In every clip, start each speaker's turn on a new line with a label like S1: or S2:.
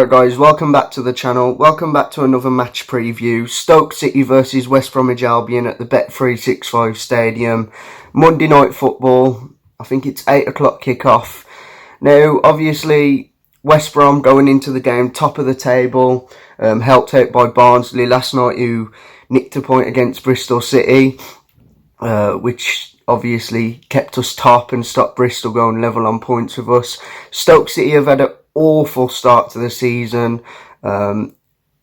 S1: Alright guys, welcome back to the channel. Welcome back to another match preview. Stoke City versus West Bromwich Albion at the Bet365 Stadium. Monday night football. I think it's 8 o'clock kickoff. Now, obviously, West Brom going into the game top of the table. Helped out by Barnsley last night, who nicked a point against Bristol City. Which obviously kept us top and stopped Bristol going level on points with us. Stoke City have had an awful start to the season.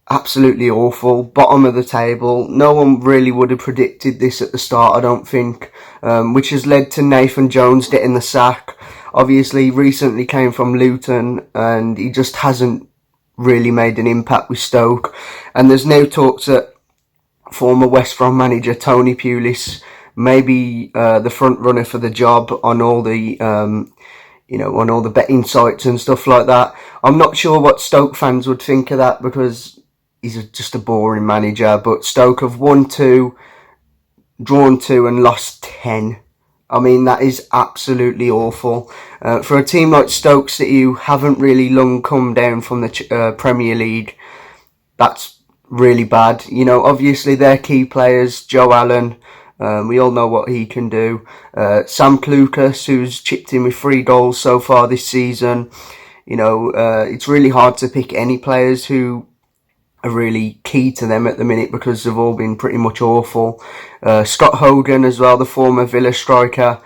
S1: Absolutely awful. Bottom of the table. No one really would have predicted this at the start, I don't think. Which has led to Nathan Jones getting the sack. Obviously, recently came from Luton and he just hasn't really made an impact with Stoke. And there's now talks that former West Brom manager Tony Pulis may be the front runner for the job on all the on all the betting sites and stuff like that. I'm not sure what Stoke fans would think of that, because he's just a boring manager. But Stoke have won 2, drawn 2 and lost 10. I mean, that is absolutely awful. For a team like Stoke City, who haven't really long come down from the Premier League, that's really bad. You know, obviously their key players, Joe Allen, we all know what he can do. Sam Clucas, who's chipped in with 3 goals so far this season. You know, it's really hard to pick any players who are really key to them at the minute, because they've all been pretty much awful. Scott Hogan as well, the former Villa striker,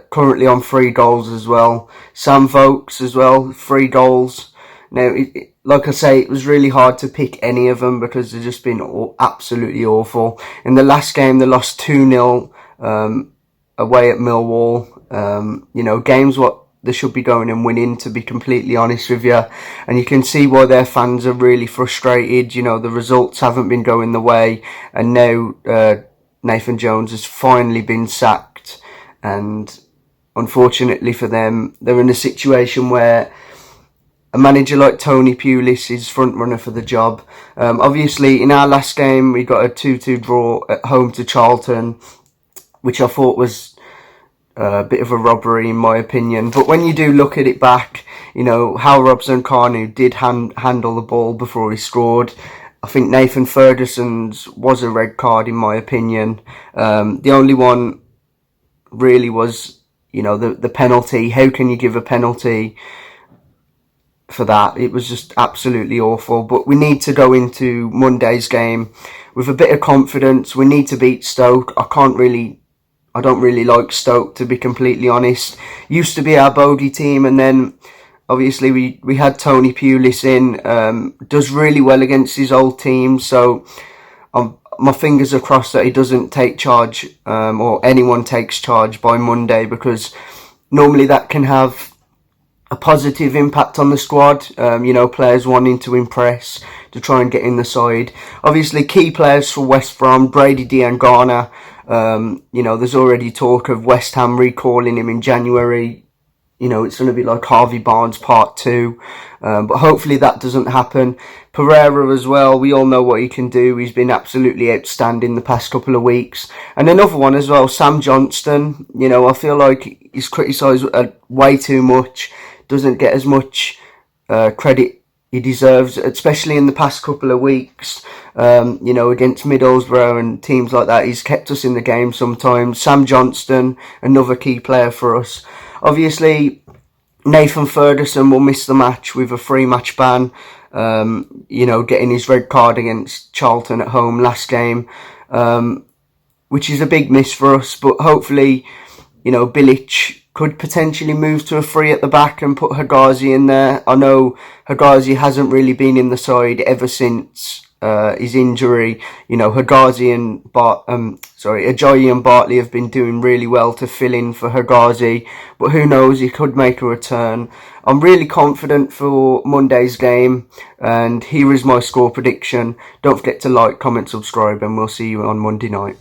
S1: currently on 3 goals as well. Sam Vokes as well, 3 goals. Now, like I say, it was really hard to pick any of them because they've just been absolutely awful. In the last game, they lost 2-0 away at Millwall. You know, games what they should be going and winning, to be completely honest with you. And you can see why their fans are really frustrated. You know, the results haven't been going the way. And now Nathan Jones has finally been sacked. And unfortunately for them, they're in a situation where a manager like Tony Pulis is front runner for the job. Obviously, in our last game, we got a 2-2 draw at home to Charlton, which I thought was a bit of a robbery in my opinion. But when you do look at it back, you know, how Robson-Kanu did handle the ball before he scored. I think Nathan Ferguson's was a red card in my opinion. The only one really was, you know, the penalty. How can you give a penalty for that? It was just absolutely awful. But we need to go into Monday's game with a bit of confidence. We need to beat Stoke. I don't really like Stoke, to be completely honest. Used to be our bogey team, and then obviously we had Tony Pulis in. Does really well against his old team, so my fingers are crossed that he doesn't take charge, or anyone takes charge by Monday, because normally that can have a positive impact on the squad. You know, players wanting to impress, to try and get in the side. Obviously, key players for West Brom, Brady Diangana. You know, there's already talk of West Ham recalling him in January. You know, it's going to be like Harvey Barnes Part 2. But hopefully that doesn't happen. Pereira as well, we all know what he can do. He's been absolutely outstanding the past couple of weeks. And another one as well, Sam Johnston. You know, I feel like he's criticised way too much. Doesn't get as much credit he deserves, especially in the past couple of weeks. You know, against Middlesbrough and teams like that, he's kept us in the game sometimes. Sam Johnston, another key player for us. Obviously, Nathan Ferguson will miss the match with a 3-match ban. You know, getting his red card against Charlton at home last game, which is a big miss for us. But hopefully, you know, Bilic could potentially move to a 3 at the back and put Hegazi in there. I know Hegazi hasn't really been in the side ever since his injury. You know, Hegazi and Ajayi and Bartley have been doing really well to fill in for Hegazi, but who knows, he could make a return. I'm really confident for Monday's game, and here is my score prediction. Don't forget to like, comment, subscribe, and we'll see you on Monday night.